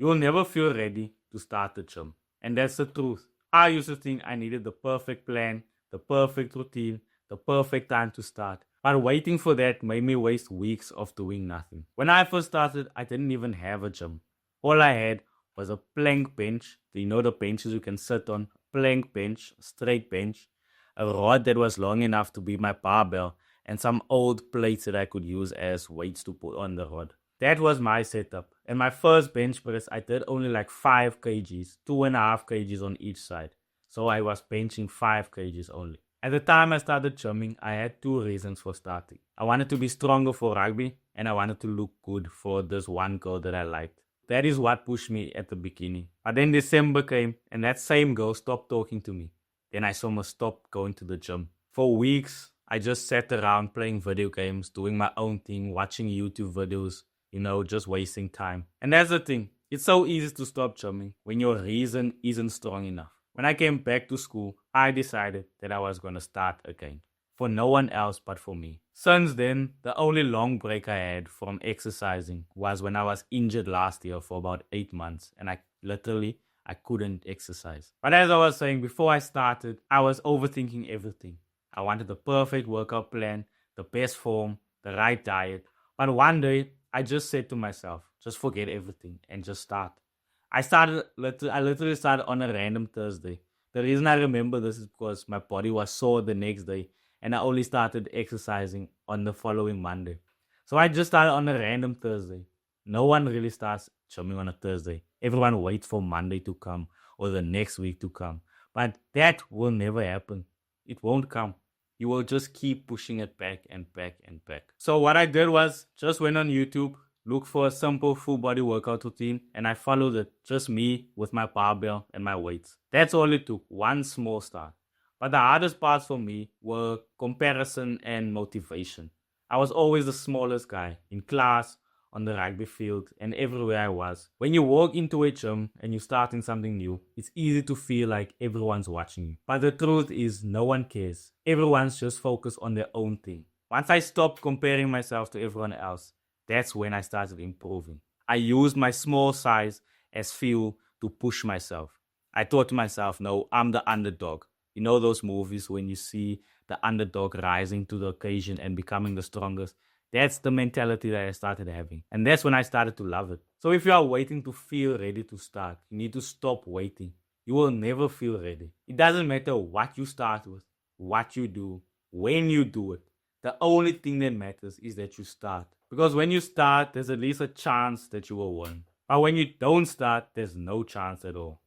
You will never feel ready to start the gym. And that's the truth. I used to think I needed the perfect plan, the perfect routine, the perfect time to start. But waiting for that made me waste weeks of doing nothing. When I first started, I didn't even have a gym. All I had was a plank bench. Do you know the benches you can sit on? Plank bench, straight bench, a rod that was long enough to be my barbell, and some old plates that I could use as weights to put on the rod. That was my setup. And my first bench press, I did only like 5 kgs, 2.5 kgs on each side. So I was benching 5 kgs only. At the time I started gymming, I had 2 reasons for starting. I wanted to be stronger for rugby, and I wanted to look good for this one girl that I liked. That is what pushed me at the beginning. But then December came, and that same girl stopped talking to me. Then I almost stopped going to the gym. For weeks, I just sat around playing video games, doing my own thing, watching YouTube videos, just wasting time. And that's the thing. It's so easy to stop gymming when your reason isn't strong enough. When I came back to school, I decided that I was going to start again. For no one else but for me. Since then, the only long break I had from exercising was when I was injured last year for about 8 months, and I couldn't exercise. But as I was saying, before I started, I was overthinking everything. I wanted the perfect workout plan, the best form, the right diet. But one day, I just said to myself, just forget everything and just start. I literally started on a random Thursday. The reason I remember this is because my body was sore the next day, and I only started exercising on the following Monday. So I just started on a random Thursday. No one really starts gymming on a Thursday. Everyone waits for Monday to come or the next week to come. But that will never happen. It won't come. You will just keep pushing it back and back and back. So what I did was just went on YouTube, looked for a simple full body workout routine, and I followed it. Just me with my barbell and my weights. That's all it took, one small start. But the hardest parts for me were comparison and motivation. I was always the smallest guy in class, on the rugby field, and everywhere I was. When you walk into a gym and you start in something new, it's easy to feel like everyone's watching you. But the truth is, no one cares. Everyone's just focused on their own thing. Once I stopped comparing myself to everyone else, that's when I started improving. I used my small size as fuel to push myself. I thought to myself, no, I'm the underdog. You know those movies when you see the underdog rising to the occasion and becoming the strongest? That's the mentality that I started having. And that's when I started to love it. So if you are waiting to feel ready to start, you need to stop waiting. You will never feel ready. It doesn't matter what you start with, what you do, when you do it. The only thing that matters is that you start. Because when you start, there's at least a chance that you will win. But when you don't start, there's no chance at all.